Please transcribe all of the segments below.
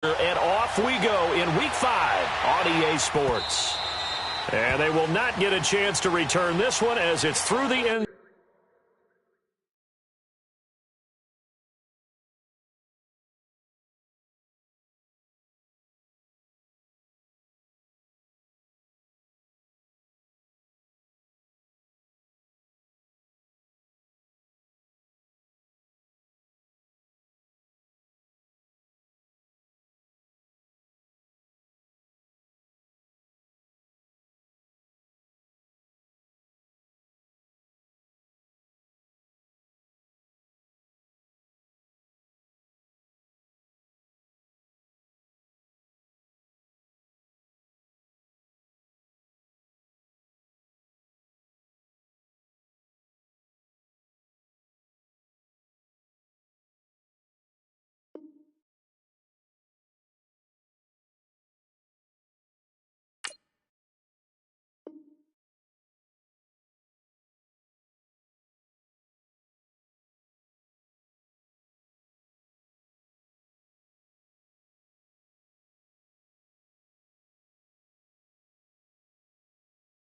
And off we go in Week 5 on EA Sports. And they will not get a chance to return this one as it's through the end.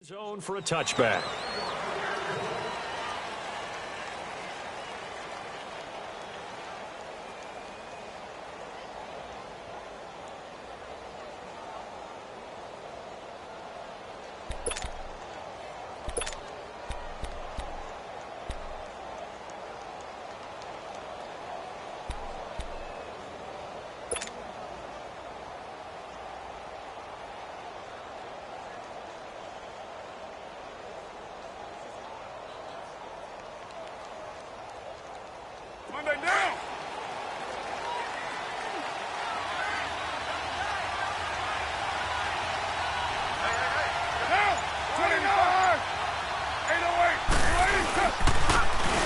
Zone for a touchback.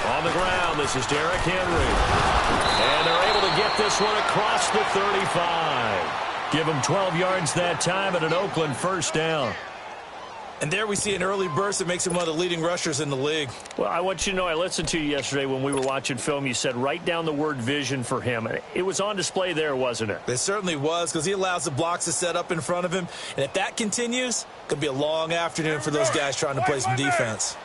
On the ground, this is Derrick Henry. And they're able to get this one across the 35. Give them 12 yards that time at an Oakland first down. And there we see an early burst that makes him one of the leading rushers in the league. Well, I want you to know, I listened to you yesterday when we were watching film. You said write down the word vision for him. It was on display there, wasn't it? It certainly was, because he allows the blocks to set up in front of him. And if that continues, it could be a long afternoon for those guys trying to play some defense.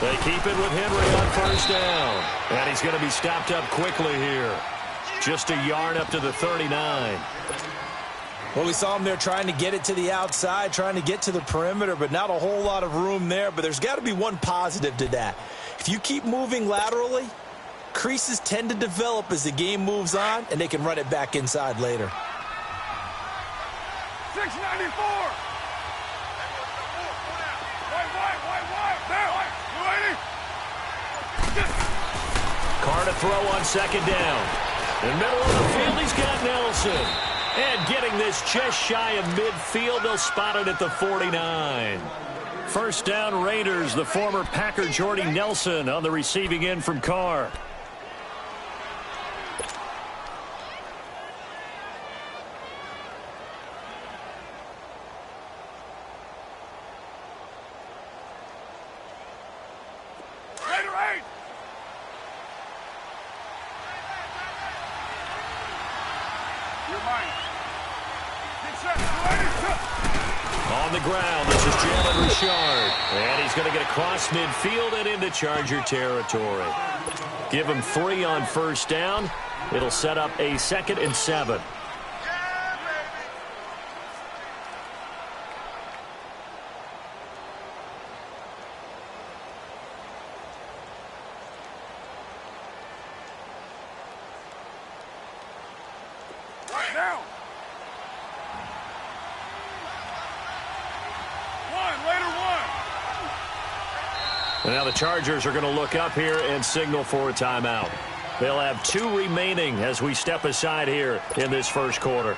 They keep it with Henry on first down. And he's going to be stopped up quickly here. Just a yard up to the 39. Well, we saw him there trying to get it to the outside, trying to get to the perimeter, but not a whole lot of room there. But there's got to be one positive to that. If you keep moving laterally, creases tend to develop as the game moves on, and they can run it back inside later. 694! Carr to throw on second down. In the middle of the field, he's got Nelson. And getting this just shy of midfield, they'll spot it at the 49. First down, Raiders. The former Packer Jordy Nelson on the receiving end from Carr. On the ground, this is Jalen Richard. And he's going to get across midfield and into Charger territory. Give him 3 on first down. It'll set up a 2nd and 7. And now the Chargers are going to look up here and signal for a timeout. They'll have 2 remaining as we step aside here in this first quarter.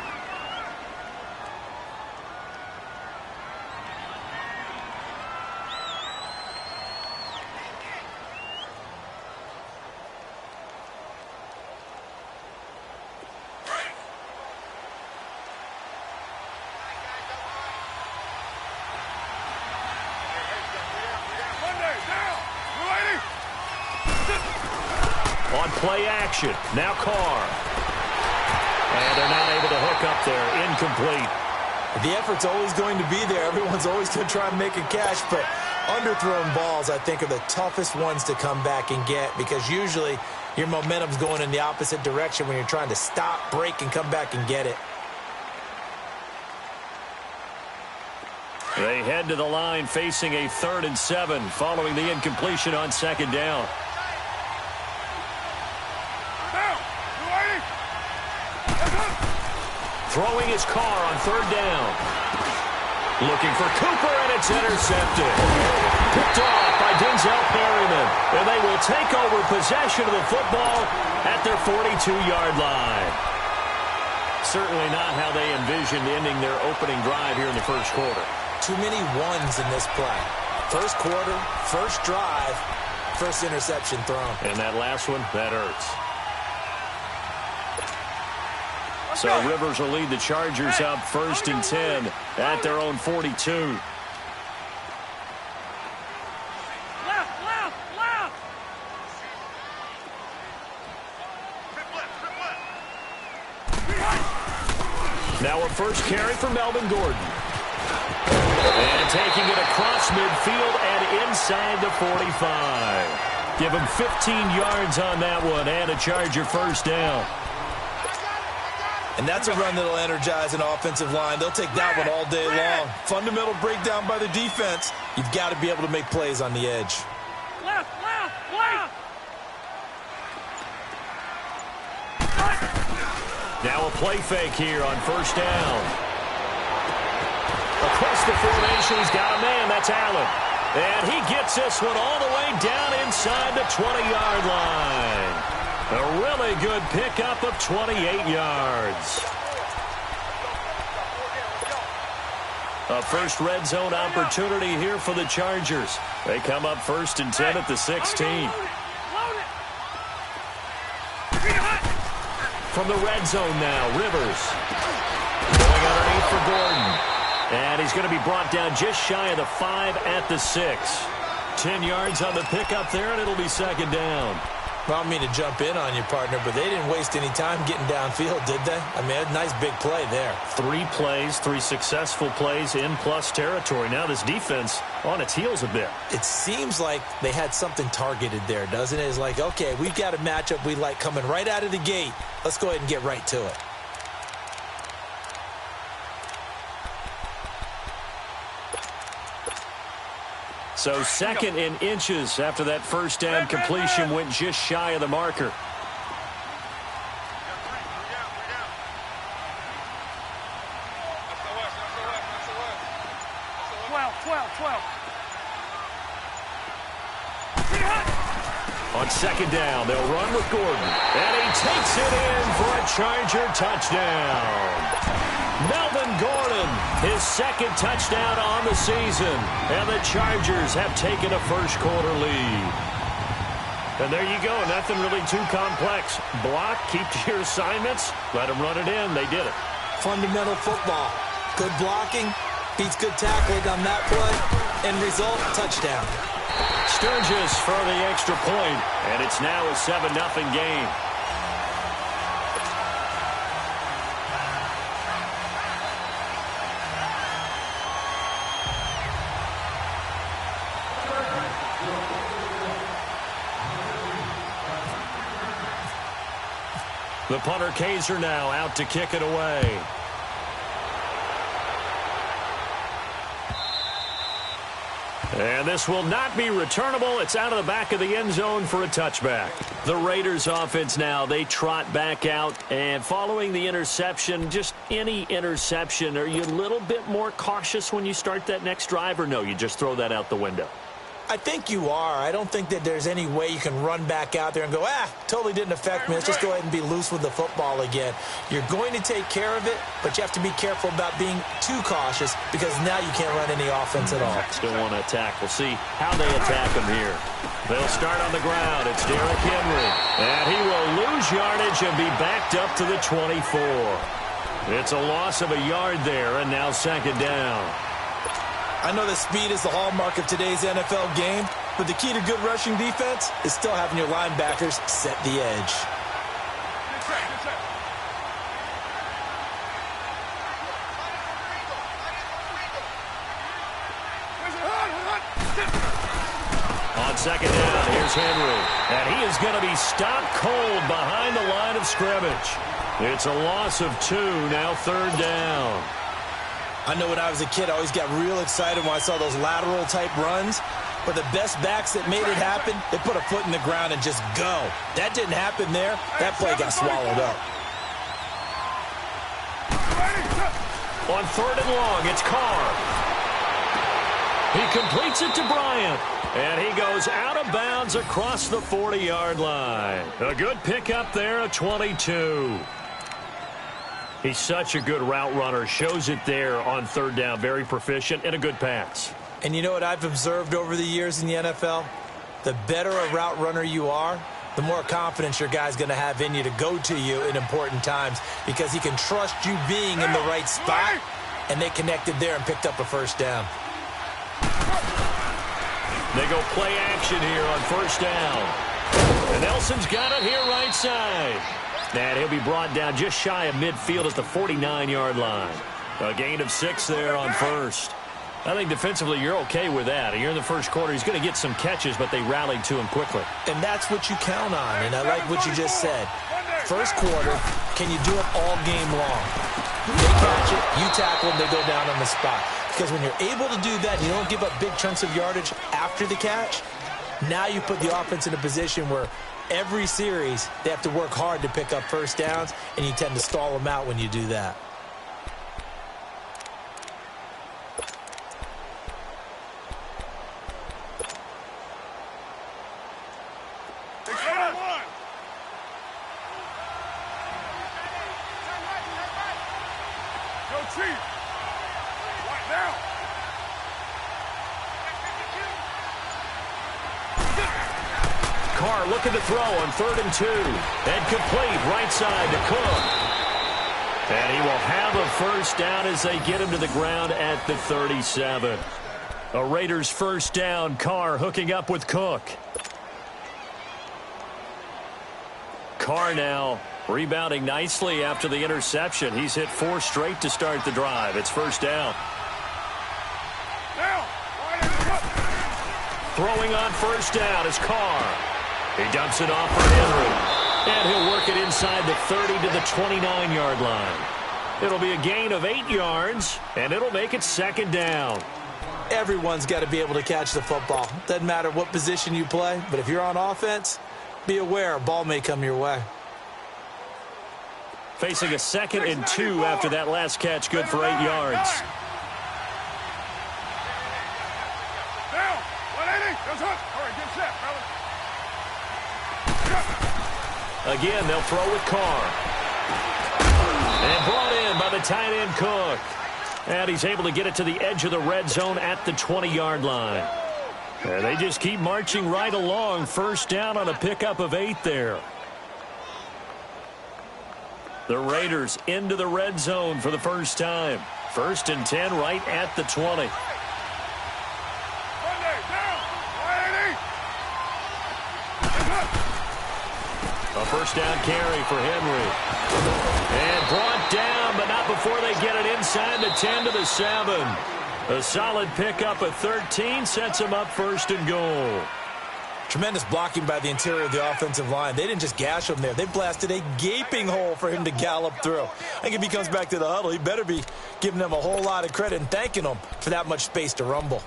play action. Now Carr. And they're not able to hook up there. Incomplete. The effort's always going to be there. Everyone's always going to try and make a catch, but underthrown balls, I think, are the toughest ones to come back and get because usually your momentum's going in the opposite direction when you're trying to stop, break, and come back and get it. They head to the line facing a 3rd and 7 following the incompletion on 2nd down. Throwing his car on 3rd down. Looking for Cooper, and it's intercepted. Picked off by Denzel Perryman. And they will take over possession of the football at their 42-yard line. Certainly not how they envisioned ending their opening drive here in the first quarter. Too many ones in this play. First quarter, first drive, first interception thrown. And that last one, that hurts. So Rivers will lead the Chargers up 1st and 10 at their own 42. Now a first carry for Melvin Gordon. And taking it across midfield and inside the 45. Give him 15 yards on that one and a Charger first down. And that's a run that'll energize an offensive line. They'll take that one all day long. Fundamental breakdown by the defense. You've got to be able to make plays on the edge. Now a play fake here on 1st down. Across the formation, he's got a man. That's Allen. And he gets this one all the way down inside the 20-yard line. A really good pickup of 28 yards. A first red zone opportunity here for the Chargers. They come up 1st and 10 at the 16. From the red zone now, Rivers. Going underneath for Gordon. And he's going to be brought down just shy of the 5 at the 6. 10 yards on the pickup there, and it'll be 2nd down. Well, I don't mean to jump in on your partner, but they didn't waste any time getting downfield, did they? I mean, a nice big play there. 3 plays, 3 successful plays in plus territory. Now this defense on its heels a bit. It seems like they had something targeted there, doesn't it? It's like, okay, we've got a matchup we like coming right out of the gate. Let's go ahead and get right to it. So 2nd and inches after that first down completion went just shy of the marker. On 2nd down, they'll run with Gordon. And he takes it in for a Charger touchdown. Melvin Gordon, his 2nd touchdown on the season. And the Chargers have taken a first quarter lead. And there you go. Nothing really too complex. Block, keep to your assignments, let them run it in. They did it. Fundamental football. Good blocking, beats good tackling on that play. End result, touchdown. Sturgis for the extra point. And it's now a 7-0 game. The punter Kaiser now out to kick it away. And this will not be returnable. It's out of the back of the end zone for a touchback. The Raiders offense now, they trot back out. And following the interception, just any interception, are you a little bit more cautious when you start that next drive, or no, you just throw that out the window? I think you are. I don't think that there's any way you can run back out there and go, totally didn't affect me. Let's just go ahead and be loose with the football again. You're going to take care of it, but you have to be careful about being too cautious because now you can't run any offense at all. Still want to attack. We'll see how they attack them here. They'll start on the ground. It's Derrick Henry. And he will lose yardage and be backed up to the 24. It's a loss of a yard there, and now 2nd down. I know that speed is the hallmark of today's NFL game, But the key to good rushing defense is still having your linebackers set the edge. On second down, here's Henry. And he is going to be stopped cold behind the line of scrimmage. It's a loss of 2, now third down. I know when I was a kid, I always got real excited when I saw those lateral-type runs. But the best backs that made it happen, they put a foot in the ground and just go. That didn't happen there. That play got swallowed up. On third and long, it's Carr. He completes it to Bryant. And he goes out of bounds across the 40-yard line. A good pickup there, a 22. He's such a good route runner. Shows it there on third down. Very proficient and a good pass. And you know what I've observed over the years in the NFL? The better a route runner you are, the more confidence your guy's going to have in you to go to you in important times because he can trust you being in the right spot, and they connected there and picked up a first down. They go play action here on first down. And Nelson's got it here right side. And he'll be brought down just shy of midfield at the 49-yard line. A gain of 6 there on first. I think defensively you're okay with that. Here in the first quarter, he's going to get some catches, but they rallied to him quickly. And that's what you count on, and I like what you just said. First quarter, can you do it all game long? They catch it, you tackle them, they go down on the spot. Because when you're able to do that, you don't give up big chunks of yardage after the catch, now you put the offense in a position where every series they have to work hard to pick up first downs, and you tend to stall them out when you do that. Carr looking to throw on 3rd and 2. And complete right side to Cook. And he will have a first down as they get him to the ground at the 37. A Raiders first down. Carr hooking up with Cook. Carr now rebounding nicely after the interception. He's hit 4 straight to start the drive. It's first down. Throwing on first down is Carr. He dumps it off for Henry. And he'll work it inside the 30 to the 29-yard line. It'll be a gain of 8 yards, and it'll make it second down. Everyone's got to be able to catch the football. Doesn't matter what position you play, but if you're on offense, be aware a ball may come your way. Facing a 2nd and 2 after that last catch, good for 8 yards. Again, they'll throw with Carr. And brought in by the tight end Cook. And he's able to get it to the edge of the red zone at the 20-yard line. And they just keep marching right along. First down on a pickup of 8 there. The Raiders into the red zone for the first time. 1st and 10 right at the 20. A first down carry for Henry. And brought down, but not before they get it inside the 10 to the 7. A solid pickup at 13 sets them up 1st and goal. Tremendous blocking by the interior of the offensive line. They didn't just gash him there. They blasted a gaping hole for him to gallop through. I think if he comes back to the huddle, he better be giving them a whole lot of credit and thanking them for that much space to rumble.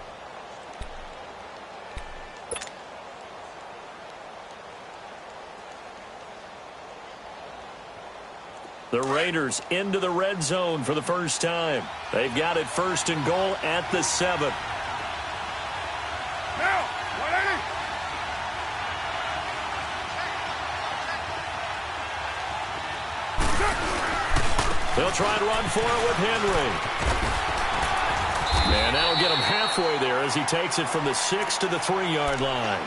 The Raiders into the red zone for the first time. They've got it 1st and goal at the 7. They'll try and run for it with Henry. And that'll get him halfway there as he takes it from the 6 to the 3-yard line.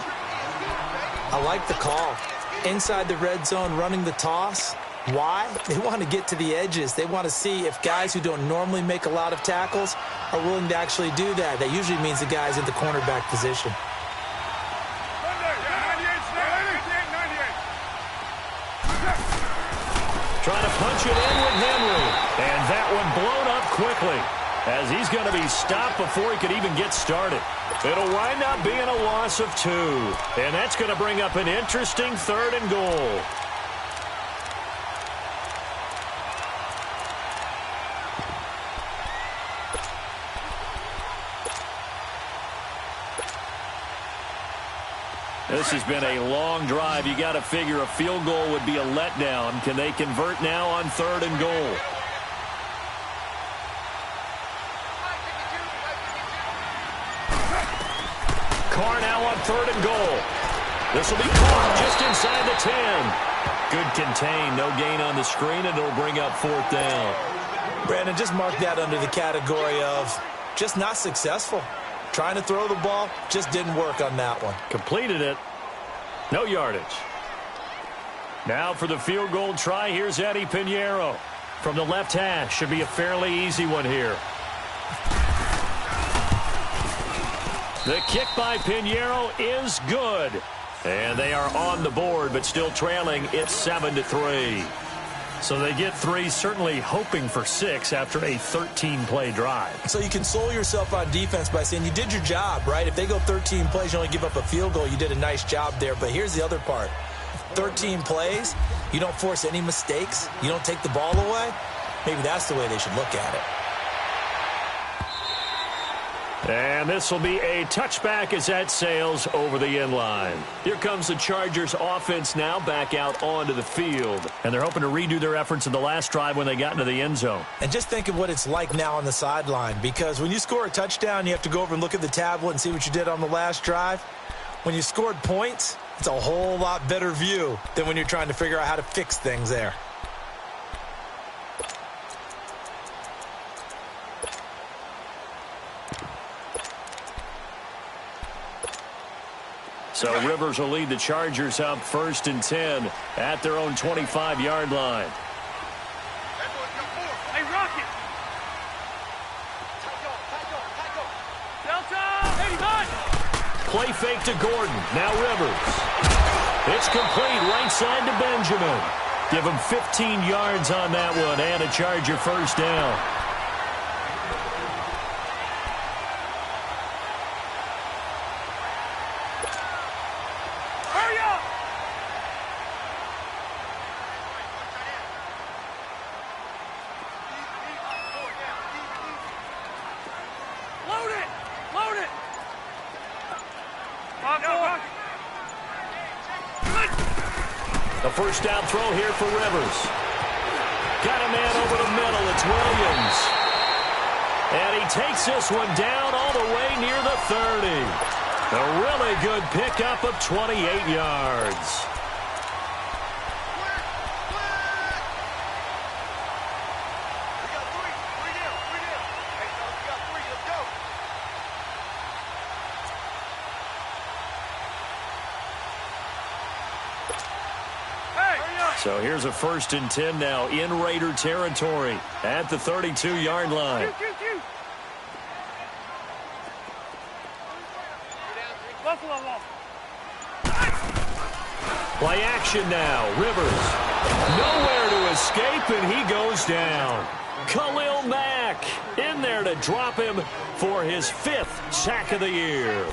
I like the call. Inside the red zone, running the toss. Why? They want to get to the edges. They want to see if guys who don't normally make a lot of tackles are willing to actually do that. That usually means the guy's in the cornerback position. as he's going to be stopped before he could even get started. It'll wind up being a loss of 2, and that's going to bring up an interesting 3rd and goal. This has been a long drive. You got to figure a field goal would be a letdown. Can they convert now on 3rd and goal? Carr now on 3rd and goal. This will be caught just inside the 10. Good contain. No gain on the screen, and it'll bring up 4th down. Brandon, just mark that under the category of just not successful. Trying to throw the ball, just didn't work on that one. Completed it. No yardage. Now for the field goal try, here's Eddie Pinheiro. From the left hash, should be a fairly easy one here. The kick by Pinheiro is good. And they are on the board, but still trailing. It's 7-3. So they get 3, certainly hoping for 6 after a 13-play drive. So you console yourself on defense by saying you did your job, right? If they go 13 plays, you only give up a field goal, you did a nice job there. But here's the other part. 13 plays, you don't force any mistakes, you don't take the ball away. Maybe that's the way they should look at it. And this will be a touchback as that sails over the end line. Here comes the Chargers offense now back out onto the field. And they're hoping to redo their efforts in the last drive when they got into the end zone. And just think of what it's like now on the sideline, because when you score a touchdown, you have to go over and look at the tablet and see what you did on the last drive. When you scored points, it's a whole lot better view than when you're trying to figure out how to fix things there. So Rivers will lead the Chargers up 1st and 10 at their own 25-yard line. Hey, Rocket! Delta! 85! Play fake to Gordon. Now Rivers. It's complete right side to Benjamin. Give him 15 yards on that one and a Charger 1st down. The 1st down throw here for Rivers. Got a man over the middle. It's Williams. And he takes this one down all the way near the 30. A really good pickup of 28 yards. So here's a 1st and 10 now in Raider territory at the 32-yard line. Play action now. Rivers nowhere to escape, and he goes down. Khalil Mack in there to drop him for his 5th sack of the year.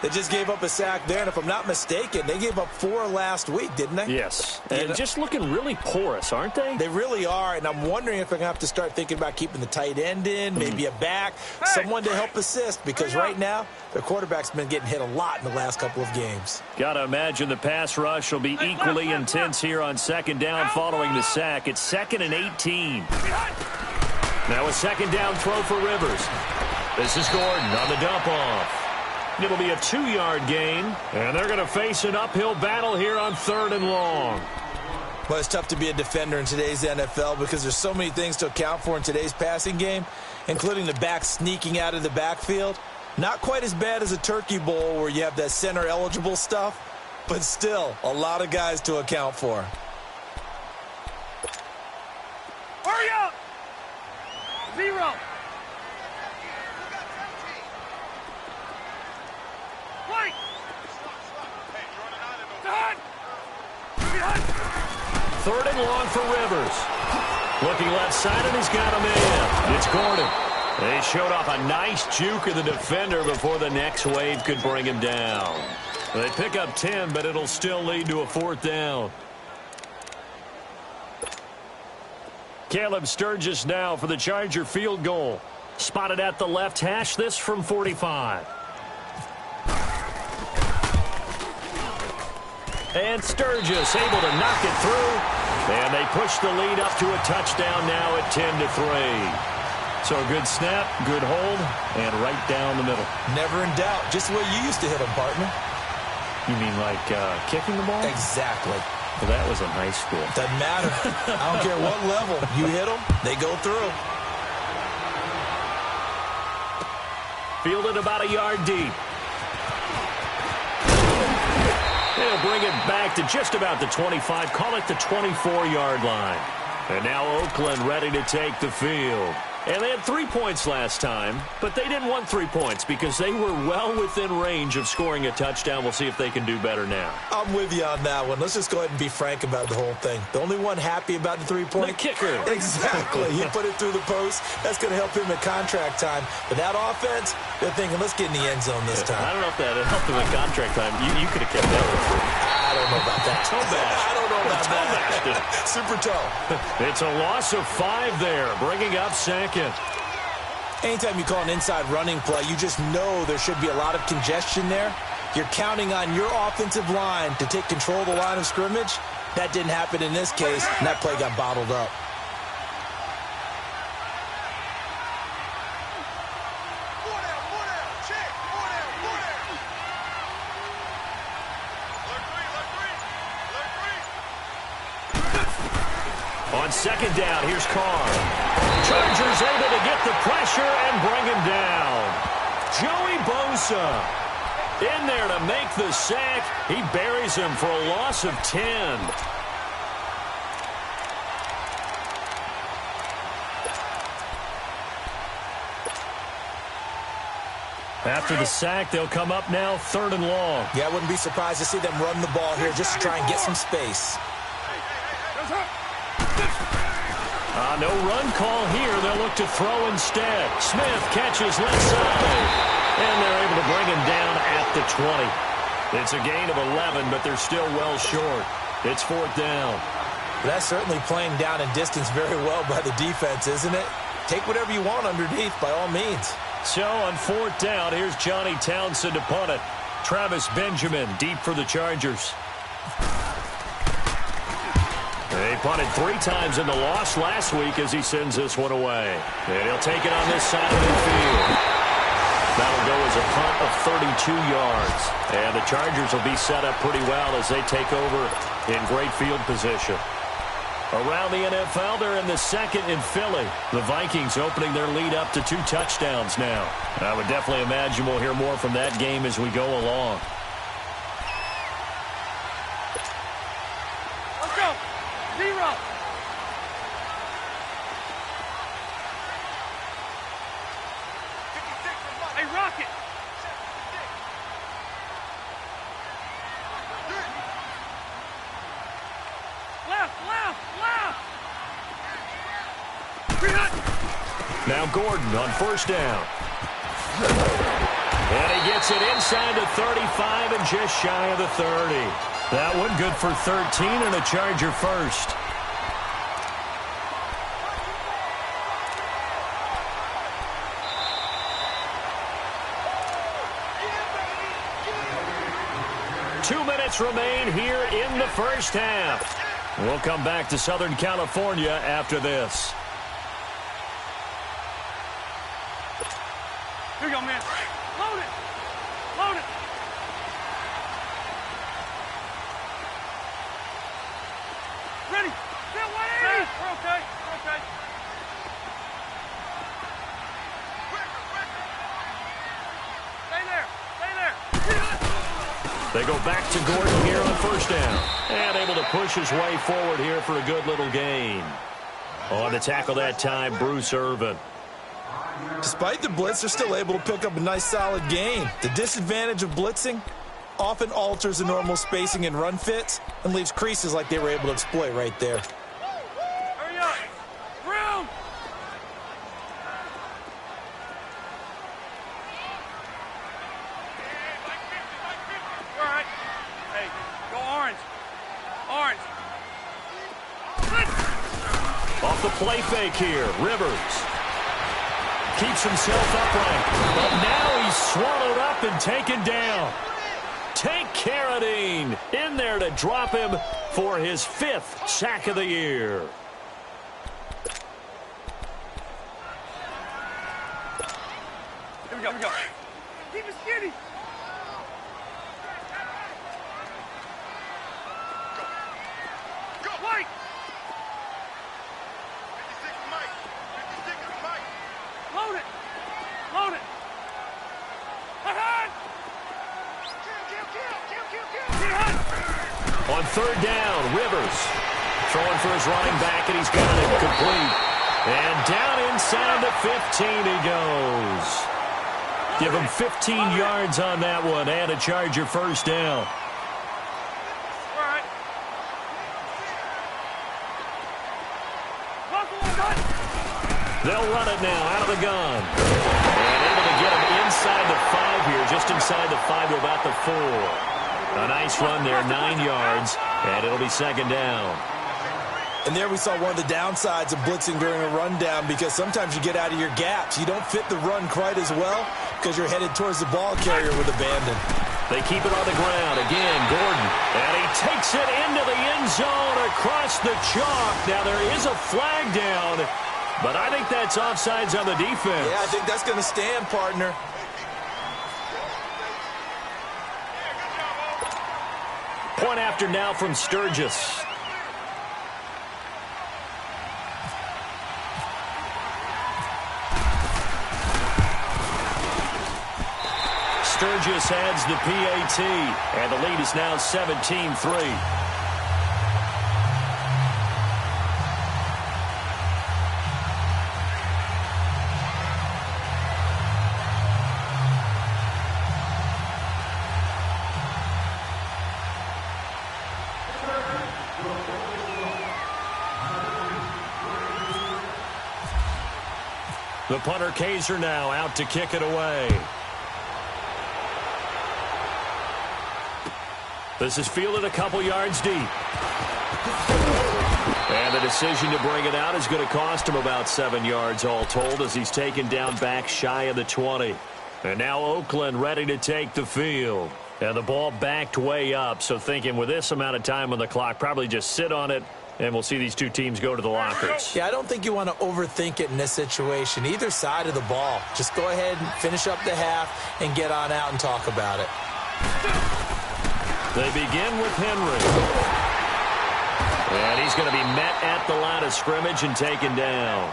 They just gave up a sack there, and if I'm not mistaken, they gave up 4 last week, didn't they? Yes, and just looking really porous, aren't they? They really are, and I'm wondering if they're going to have to start thinking about keeping the tight end in, maybe a back, someone to help assist, because right now, their quarterback's been getting hit a lot in the last couple of games. Got to imagine the pass rush will be equally intense here on 2nd down following the sack. It's 2nd and 18. Now a 2nd down throw for Rivers. This is Gordon on the dump off. It'll be a 2-yard gain, and they're going to face an uphill battle here on 3rd and long. Well, it's tough to be a defender in today's NFL because there's so many things to account for in today's passing game, including the back sneaking out of the backfield. Not quite as bad as a turkey bowl where you have that center-eligible stuff, but still a lot of guys to account for. Hurry up! 0. Wait! 3rd and long for Rivers. Looking left side, and he's got a man. It's Gordon. They showed off a nice juke of the defender before the next wave could bring him down. They pick up 10, but it'll still lead to a 4th down. Caleb Sturgis now for the Charger field goal. Spotted at the left hash, this from 45. And Sturgis able to knock it through. And they push the lead up to a touchdown now at 10-3. So a good snap, good hold, and right down the middle. Never in doubt. Just the way you used to hit them, partner. You mean like kicking the ball? Exactly. Well, that was in high school. Doesn't matter. I don't care what level. You hit them, they go through. Fielded about a yard deep. They'll bring it back to just about the 25. Call it the 24-yard line. And now Oakland ready to take the field. And they had 3 points last time, but they didn't want 3 points because they were well within range of scoring a touchdown. We'll see if they can do better now. I'm with you on that one. Let's just go ahead and be frank about the whole thing. The only one happy about the 3-point? The kicker. Exactly. He put it through the post. That's going to help him at contract time. But that offense, they're thinking, let's get in the end zone this time. I don't know if that helped him at contract time. You could have kept that one. I don't know about that. Toe bash. I don't know about that. Super toe. It's a loss of 5 there, bringing up 2nd. Anytime you call an inside running play, you just know there should be a lot of congestion there. You're counting on your offensive line to take control of the line of scrimmage. That didn't happen in this case, and that play got bottled up. On 2nd down, here's Carr. Chargers able to get the pressure and bring him down. Joey Bosa in there to make the sack. He buries him for a loss of 10. After the sack, they'll come up now 3rd and long. Yeah, I wouldn't be surprised to see them run the ball here just to try and get some space. No run call here. They'll look to throw instead. Smith catches left side. And they're able to bring him down at the 20. It's a gain of 11, but they're still well short. It's 4th down. That's certainly playing down in distance very well by the defense, isn't it? Take whatever you want underneath, by all means. So on 4th down, here's Johnny Townsend to punt it. Travis Benjamin deep for the Chargers. They punted 3 times in the loss last week as he sends this one away. And he'll take it on this side of the field. That'll go as a punt of 32 yards. And the Chargers will be set up pretty well as they take over in great field position. Around the NFL, they're in the 2nd in Philly. The Vikings opening their lead up to 2 touchdowns now. I would definitely imagine we'll hear more from that game as we go along. Let's go. 0. Hey, Rocket. Left. Now Gordon on 1st down. And he gets it inside the 35 and just shy of the 30. That one good for 13 and a Charger first. Two minutes remain here in the first half. We'll come back to Southern California after this. Here you go, man. Load it. Ready. Get away. We're okay. Stay there. They go back to Gordon here on 1st down. And able to push his way forward here for a good little gain. On the tackle that time, Bruce Irvin. Despite the blitz, they're still able to pick up a nice solid gain. The disadvantage of blitzing often alters the normal spacing and run fits and leaves creases like they were able to exploit right there. Hurry up. Room. the play fake here. Rivers keeps himself upright. But now he's swallowed up and taken down. Tank Carradine in there to drop him for his 5th sack of the year. Here we go. Keep it skinny. Go. White. 56 Mike. 56 Mike. Load it. Ahead. Kill. On 3rd down, Rivers throwing for his running back, and he's got it complete. And down inside the 15 he goes. Give him 15 yards on that one and a Charger first down. All right. They'll run it now out of the gun. And able to get him inside the 5 here, just inside the 5 to about the 4. A nice run there, 9 yards, and it'll be 2nd down. And there we saw one of the downsides of blitzing during a rundown, because sometimes you get out of your gaps. You don't fit the run quite as well because you're headed towards the ball carrier with abandon. They keep it on the ground. Again, Gordon. And he takes it into the end zone across the chalk. Now, there is a flag down, but I think that's offsides on the defense. Yeah, I think that's going to stand, partner. Point after now from Sturgis. Sturgis adds the PAT, and the lead is now 17-3. The punter Kaiser now out to kick it away. This is fielded a couple yards deep. And the decision to bring it out is going to cost him about 7 yards all told, as he's taken down back shy of the 20. And now Oakland ready to take the field. And the ball backed way up, so thinking with this amount of time on the clock, probably just sit on it, and we'll see these two teams go to the lockers. Yeah, I don't think you want to overthink it in this situation. Either side of the ball. Just go ahead and finish up the half and get on out and talk about it. They begin with Henry. And he's going to be met at the line of scrimmage and taken down.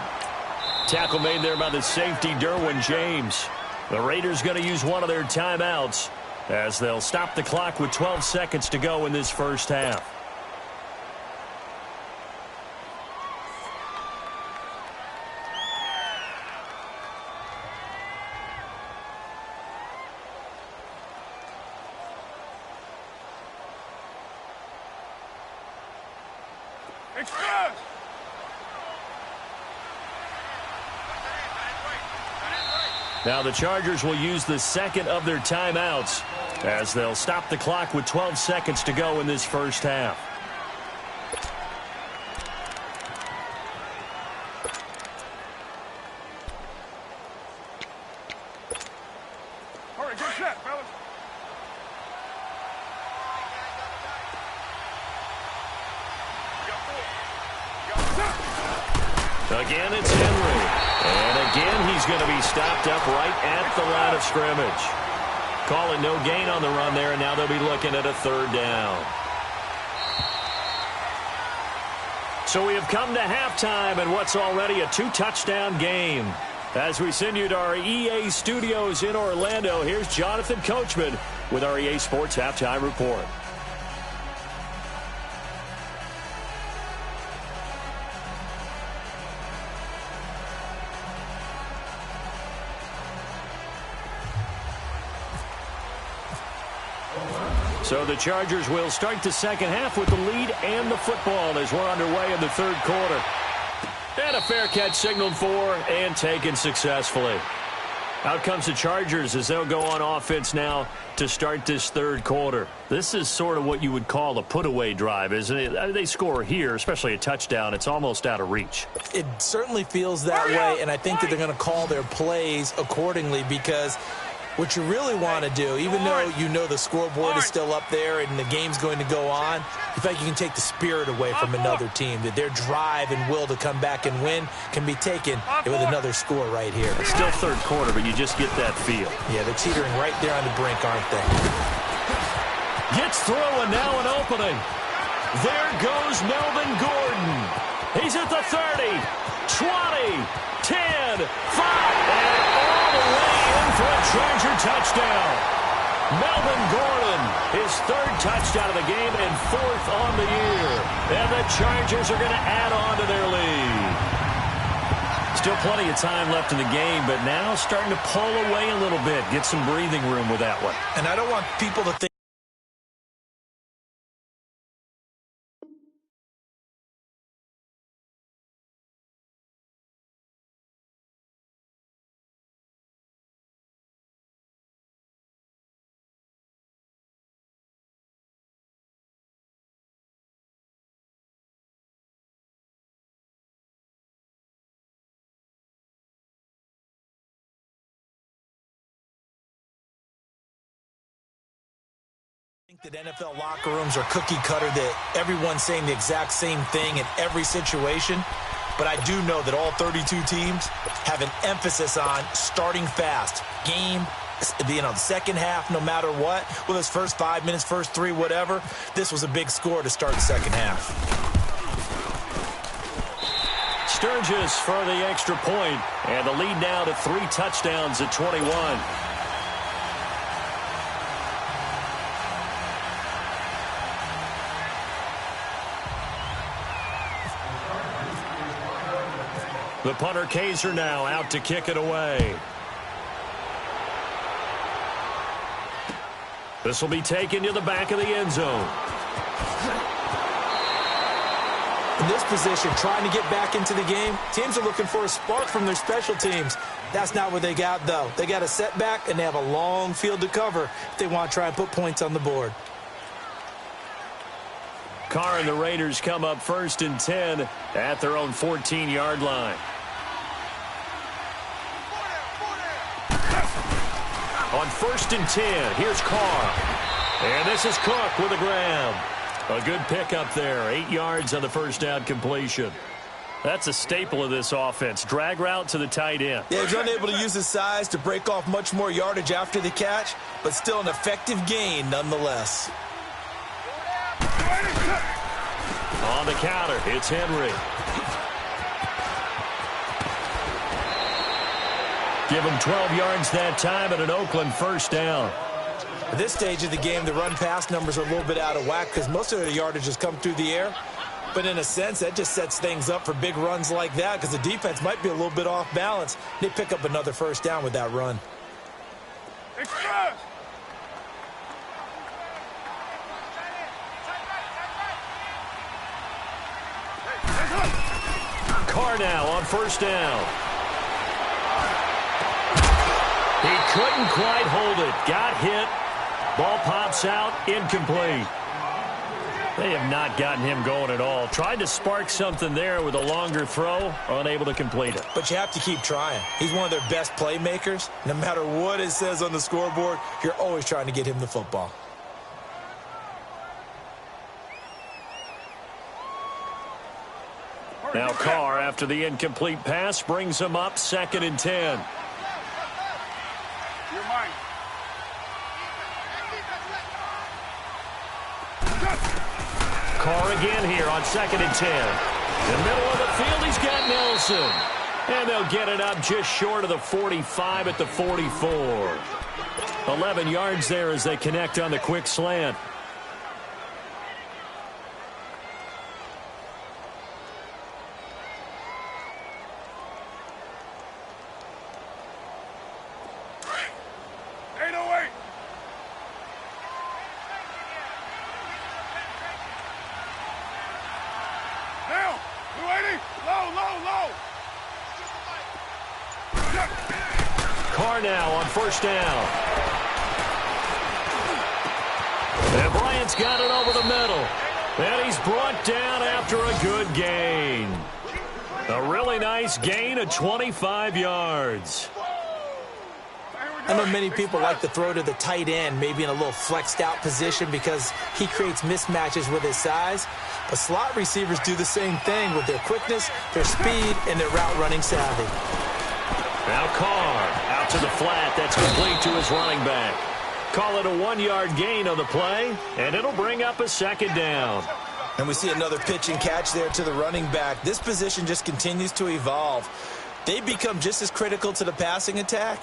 Tackle made there by the safety, Derwin James. The Raiders going to use one of their timeouts as they'll stop the clock with 12 seconds to go in this first half. Express! Now the Chargers will use the second of their timeouts as they'll stop the clock with 12 seconds to go in this first half. All right, get set, fellas. Again, it's Henry. And again, he's going to be stopped up right at the line of scrimmage. Calling no gain on the run there, and now they'll be looking at a third down. So we have come to halftime in what's already a 2-touchdown game. As we send you to our EA studios in Orlando, here's Jonathan Coachman with our EA Sports Halftime Report. So the Chargers will start the second half with the lead and the football as we're underway in the third quarter. And a fair catch signaled for and taken successfully. Out comes the Chargers as they'll go on offense now to start this third quarter. This is sort of what you would call a put-away drive, isn't it? They score here, especially a touchdown. It's almost out of reach. It certainly feels that way, and I think that they're going to call their plays accordingly because what you really want to do, even though you know the scoreboard is still up there and the game's going to go on, you feel like you can take the spirit away from another team, that their drive and will to come back and win can be taken with another score right here. It's still third quarter, but you just get that feel. Yeah, they're teetering right there on the brink, aren't they? Gets through, and now an opening. There goes Melvin Gordon. He's at the 30, 20, 10, 5, and all the way in for a Charger touchdown. Melvin Gordon, his third touchdown of the game and fourth on the year. And the Chargers are going to add on to their lead. Still plenty of time left in the game, but now starting to pull away a little bit. Get some breathing room with that one. And I don't want people to think that NFL locker rooms are cookie cutter, that everyone's saying the exact same thing in every situation. But I do know that all 32 teams have an emphasis on starting fast. Game, the second half, no matter what, whether it's first 5 minutes, first 3, whatever, this was a big score to start the second half. Sturgis for the extra point, and the lead now to 3 touchdowns at 21. The punter Kaiser now out to kick it away. This will be taken to the back of the end zone. In this position, trying to get back into the game, teams are looking for a spark from their special teams. That's not what they got, though. They got a setback, and they have a long field to cover if they want to try and put points on the board. Carr and the Raiders come up 1st and 10 at their own 14-yard line. On 1st and 10, here's Carr. And this is Cook with a grab. A good pickup there. 8 yards on the first down completion. That's a staple of this offense. Drag route to the tight end. Yeah, he's unable to use his size to break off much more yardage after the catch, but still an effective gain nonetheless. On the counter, it's Henry. Give him 12 yards that time and an Oakland first down. At this stage of the game, the run-pass numbers are a little bit out of whack because most of their yardage has come through the air. But in a sense, that just sets things up for big runs like that because the defense might be a little bit off balance. They pick up another first down with that run. Express! Carr now on first down. He couldn't quite hold it. Got hit. Ball pops out. Incomplete. They have not gotten him going at all. Tried to spark something there with a longer throw. Unable to complete it. But you have to keep trying. He's one of their best playmakers. No matter what it says on the scoreboard, you're always trying to get him the football. Now Carr, after the incomplete pass, brings him up 2nd and 10. You're mine. Carr again here on 2nd and 10. In the middle of the field, he's got Nelson. And they'll get it up just short of the 45 at the 44. 11 yards there as they connect on the quick slant. Carr now on first down. And Bryant's got it over the middle. And he's brought down after a good gain. A really nice gain of 25 yards. I know many people like to throw to the tight end, maybe in a little flexed out position because he creates mismatches with his size. But slot receivers do the same thing with their quickness, their speed, and their route running savvy. Now Carr out to the flat. That's complete to his running back. Call it a 1-yard gain on the play, and it'll bring up a second down. And we see another pitch and catch there to the running back. This position just continues to evolve. They become just as critical to the passing attack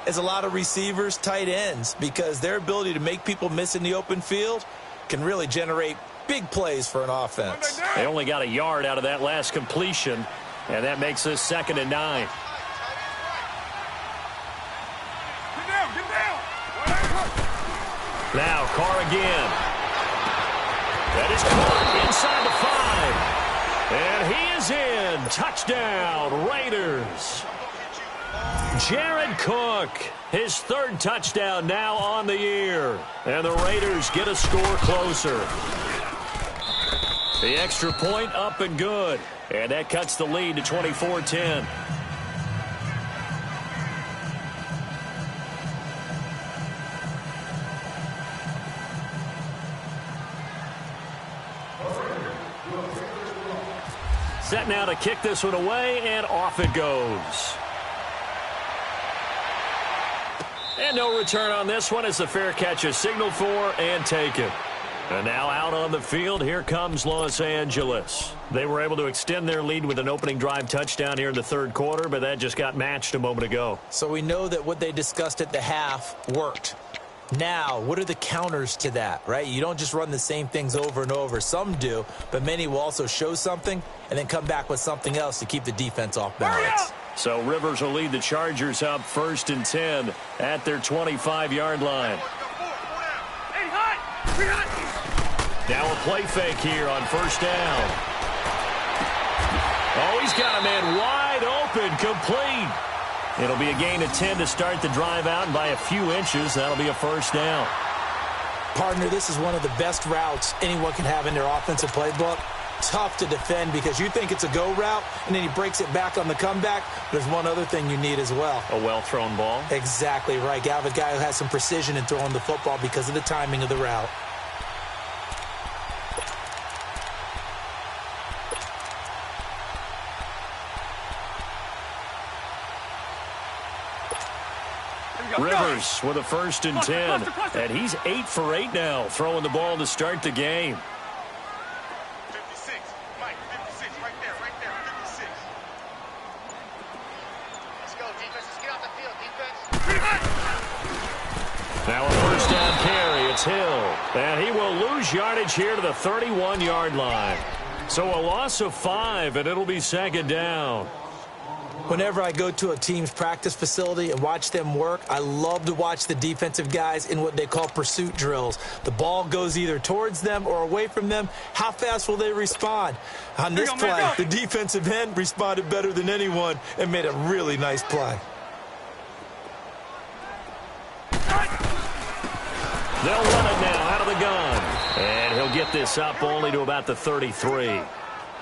as a lot of receivers, tight ends, because their ability to make people miss in the open field can really generate big plays for an offense. They only got a yard out of that last completion, and that makes this 2nd and 9. Get down. Now Carr again. That is caught inside the 5. And he is in. Touchdown, Raiders. Jared Cook, his 3rd touchdown now on the year. And the Raiders get a score closer. The extra point up and good. And that cuts the lead to 24-10. Set now to kick this one away, and off it goes. And no return on this one as the fair catch is signaled for and taken. And now out on the field, here comes Los Angeles. They were able to extend their lead with an opening drive touchdown here in the 3rd quarter, but that just got matched a moment ago. So we know that what they discussed at the half worked. Now, what are the counters to that, right? You don't just run the same things over and over. Some do, but many will also show something and then come back with something else to keep the defense off balance. So Rivers will lead the Chargers up 1st and 10 at their 25-yard line. Now a play fake here on first down. Oh, he's got a man wide open, complete. It'll be a gain of 10 to start the drive out, and by a few inches, that'll be a first down. Partner, this is one of the best routes anyone can have in their offensive playbook. Tough to defend because you think it's a go route, and then he breaks it back on the comeback. There's one other thing you need as well. A well-thrown ball? Exactly right. You have a guy who has some precision in throwing the football because of the timing of the route. Rivers with a 1st and 10. And he's 8 for 8 now, throwing the ball to start the game. 56. Mike, 56. Right there. 56. Let's go, defense. Let's get off the field, defense. Now a first down carry. It's Hill. And he will lose yardage here to the 31-yard line. So a loss of 5, and it'll be 2nd down. Whenever I go to a team's practice facility and watch them work, I love to watch the defensive guys in what they call pursuit drills. The ball goes either towards them or away from them. How fast will they respond? On this play, the defensive end responded better than anyone and made a really nice play. They'll run it now out of the gun. And he'll get this up only to about the 33.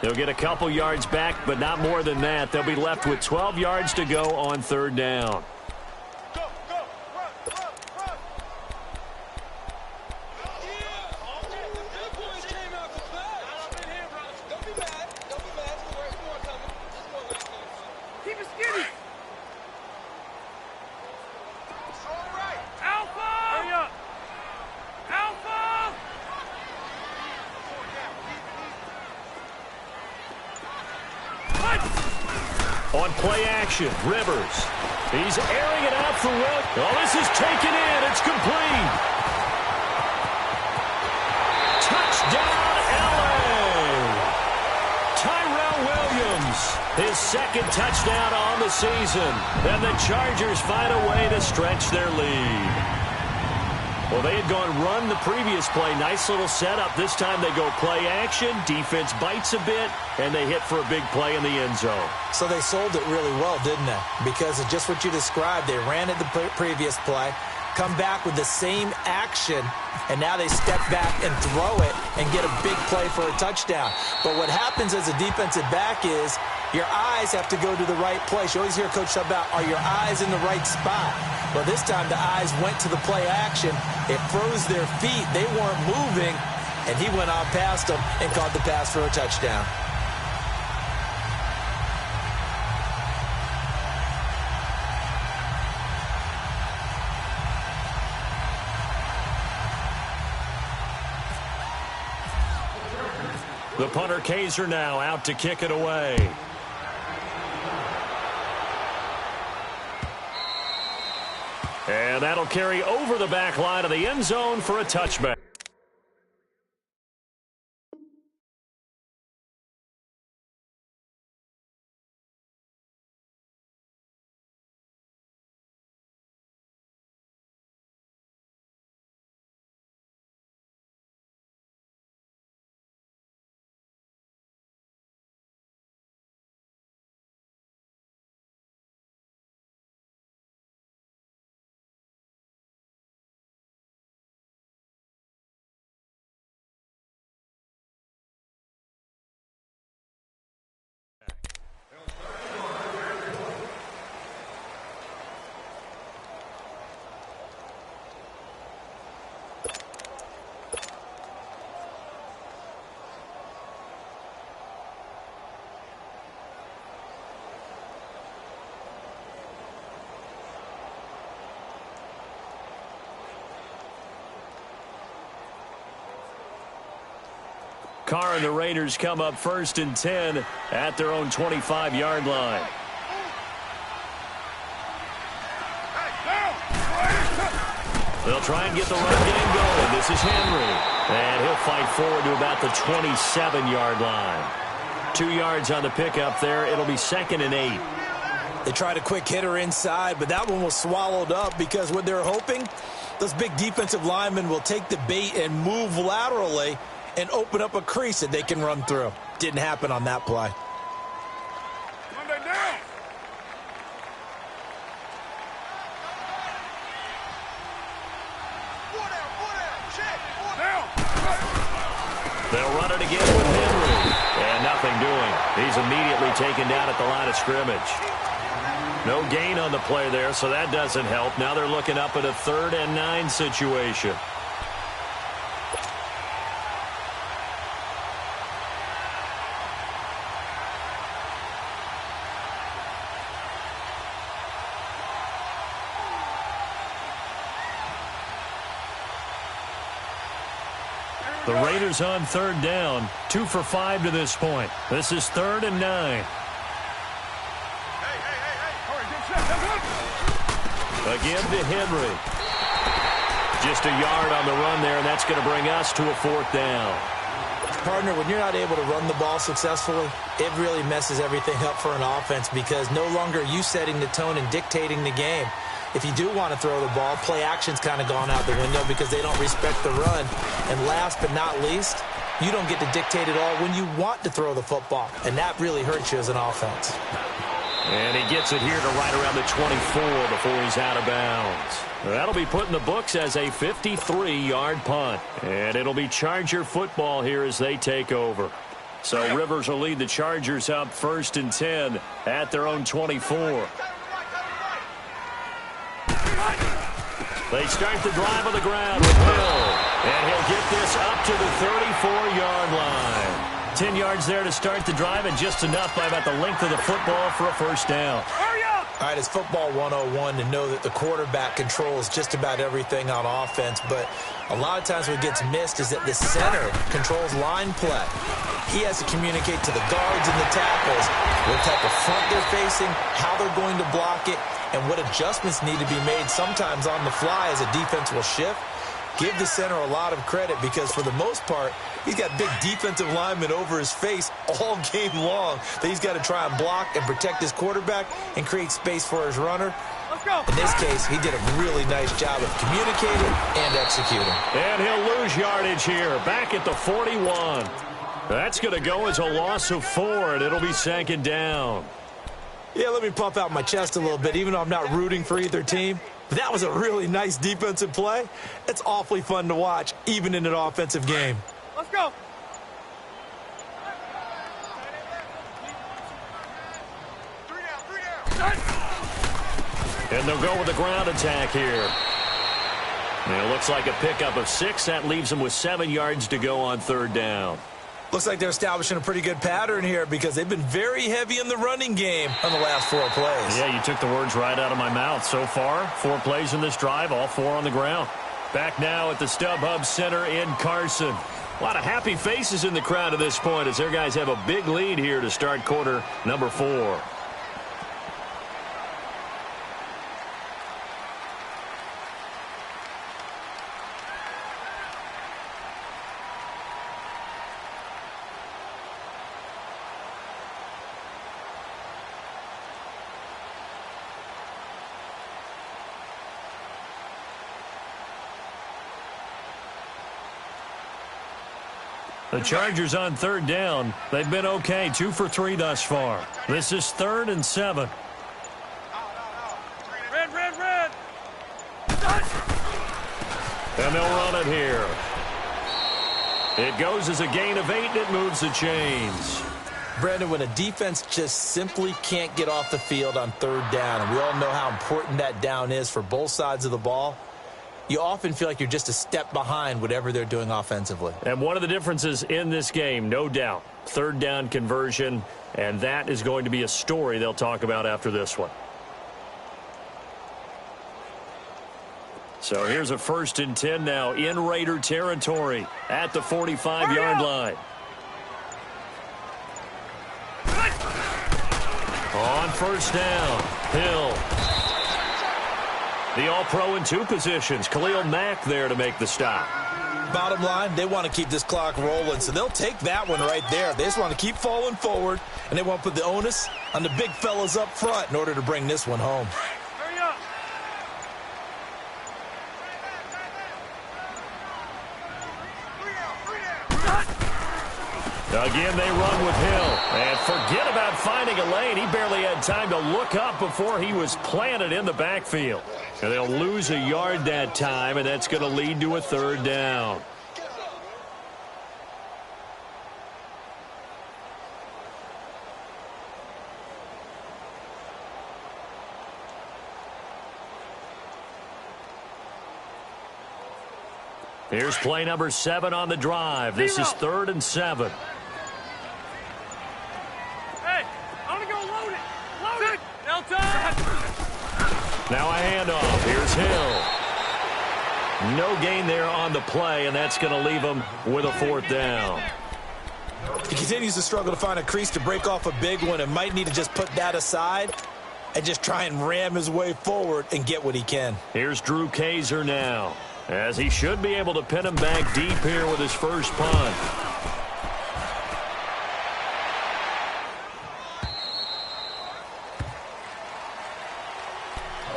They'll get a couple yards back, but not more than that. They'll be left with 12 yards to go on 3rd down. Go, run. Keep it skinny. It's all right. Alpha! Hurry up. Alpha! On play action, Rivers. He's airing it out for Will. Oh, this is taken in. It's complete. Touchdown, L.A. Tyrell Williams, his 2nd touchdown on the season. And the Chargers find a way to stretch their lead. Well, they had gone run the previous play. Nice little setup. This time they go play action. Defense bites a bit, and they hit for a big play in the end zone. So they sold it really well, didn't they? Because of just what you described. They ran it the previous play, come back with the same action, and now they step back and throw it and get a big play for a touchdown. But what happens as a defensive back is your eyes have to go to the right place. You always hear Coach talk about, are your eyes in the right spot? Well, this time the eyes went to the play action. It froze their feet. They weren't moving, and he went on past them and caught the pass for a touchdown. The punter Kaiser now out to kick it away. And that'll carry over the back line of the end zone for a touchback. Carr and the Raiders come up 1st and 10 at their own 25-yard line. They'll try and get the run game going. This is Henry. And he'll fight forward to about the 27-yard line. 2 yards on the pickup there. It'll be 2nd and 8. They tried a quick hitter inside, but that one was swallowed up because what they're hoping, those big defensive linemen will take the bait and move laterally and open up a crease that they can run through. Didn't happen on that play. Monday down. They'll run it again with Henry. And nothing doing. He's immediately taken down at the line of scrimmage. No gain on the play there, so that doesn't help. Now they're looking up at a 3rd and 9 situation. The Raiders on 3rd down, 2 for 5 to this point. This is 3rd and 9. Again to Henry. Just a yard on the run there, and that's going to bring us to a 4th down. Partner, when you're not able to run the ball successfully, it really messes everything up for an offense because no longer are you setting the tone and dictating the game. If you do want to throw the ball, play action's kind of gone out the window because they don't respect the run. And last but not least, you don't get to dictate it all when you want to throw the football. And that really hurts you as an offense. And he gets it here to right around the 24 before he's out of bounds. That'll be put in the books as a 53-yard punt. And it'll be Charger football here as they take over. So Rivers will lead the Chargers up 1st and 10 at their own 24. They start the drive on the ground with Hill. And he'll get this up to the 34-yard line. 10 yards there to start the drive, and just enough by about the length of the football for a 1st down. All right, it's football 101 to know that the quarterback controls just about everything on offense, but a lot of times what gets missed is that the center controls line play. He has to communicate to the guards and the tackles what type of front they're facing, how they're going to block it, and what adjustments need to be made sometimes on the fly as a defense will shift. Give the center a lot of credit because for the most part, he's got big defensive linemen over his face all game long that he's got to try and block and protect his quarterback and create space for his runner. In this case, he did a really nice job of communicating and executing. And he'll lose yardage here, back at the 41. That's going to go as a loss of 4, and it'll be second down. Yeah, let me puff out my chest a little bit, even though I'm not rooting for either team. But that was a really nice defensive play. It's awfully fun to watch, even in an offensive game. Let's go. And they'll go with the ground attack here. And it looks like a pickup of 6. That leaves them with 7 yards to go on third down. Looks like they're establishing a pretty good pattern here because they've been very heavy in the running game on the last 4 plays. Yeah, you took the words right out of my mouth. So far, 4 plays in this drive, all 4 on the ground. Back now at the StubHub Center in Carson. A lot of happy faces in the crowd at this point as their guys have a big lead here to start quarter number 4. The Chargers on third down. They've been okay, 2 for 3 thus far. This is 3rd and 7. Red. And they'll run it here. It goes as a gain of 8, and it moves the chains. Brandon, when a defense just simply can't get off the field on third down, and we all know how important that down is for both sides of the ball, you often feel like you're just a step behind whatever they're doing offensively. And one of the differences in this game, no doubt, third down conversion, and that is going to be a story they'll talk about after this one. So here's a 1st and 10 now in Raider territory at the 45-yard line. On first down, Hill. The All-Pro in 2 positions. Khalil Mack there to make the stop. Bottom line, they want to keep this clock rolling, so they'll take that one right there. They just want to keep falling forward, and they want to put the onus on the big fellas up front in order to bring this one home. Hurry up. Again, they run with Hill. And forget about finding a lane. He barely had time to look up before he was planted in the backfield. And they'll lose a yard that time, and that's going to lead to a 3rd down. Here's play number 7 on the drive. This is 3rd and 7. Hey, I'm going to go load it. Load it. Delta. Now a handoff. Here's Hill. No gain there on the play, and that's going to leave him with a 4th down. He continues to struggle to find a crease to break off a big one and might need to just put that aside and just try and ram his way forward and get what he can. Here's Drew Kaiser now, as he should be able to pin him back deep here with his first punt.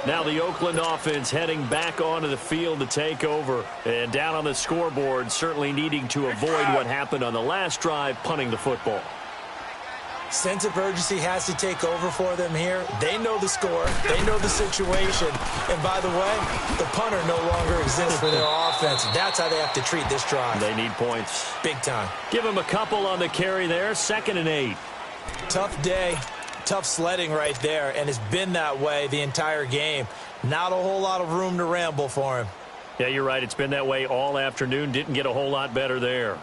Now the Oakland offense heading back onto the field to take over. And down on the scoreboard, certainly needing to avoid what happened on the last drive, punting the football. Sense of urgency has to take over for them here. They know the score. They know the situation. And by the way, the punter no longer exists for their offense. That's how they have to treat this drive. They need points. Big time. Give him a couple on the carry there. 2nd and 8. Tough day. Tough sledding right there, and it's been that way the entire game. Not a whole lot of room to ramble for him. Yeah, you're right. It's been that way all afternoon. Didn't get a whole lot better there.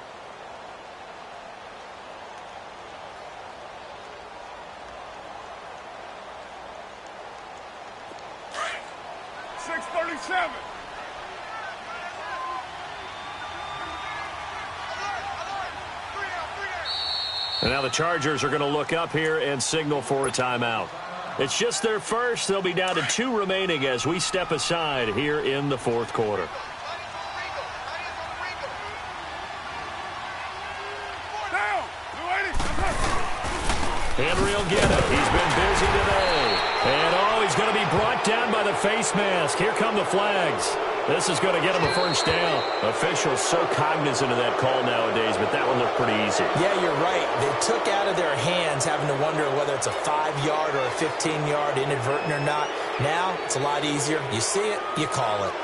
And now the Chargers are going to look up here and signal for a timeout. It's just their first. They'll be down to 2 remaining as we step aside here in the 4th quarter. Henry will get it. He's been busy today. And, oh, he's going to be brought down by the face mask. Here come the flags. This is going to get him a first down. Officials so cognizant of that call nowadays, but that one looked pretty easy. Yeah, you're right. They took out of their hands having to wonder whether it's a 5-yard or a 15-yard inadvertent or not. Now, it's a lot easier. You see it, you call it.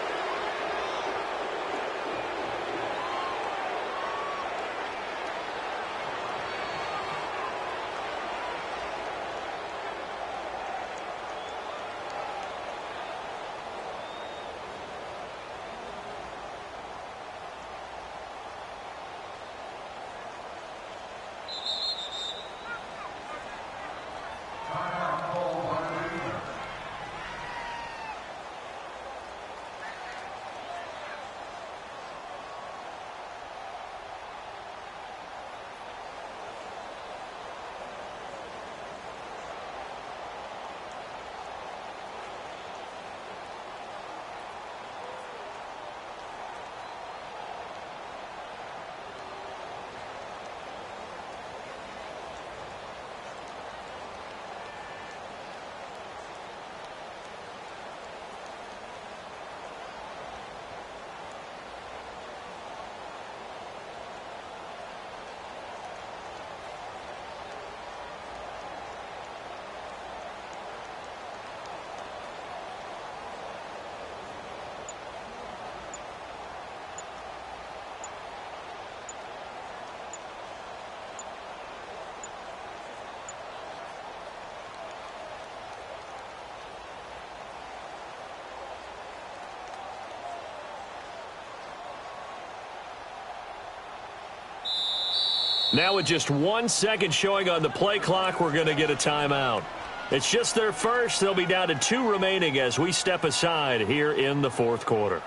Now with just 1 second showing on the play clock, we're going to get a timeout. It's just their first. They'll be down to 2 remaining as we step aside here in the fourth quarter.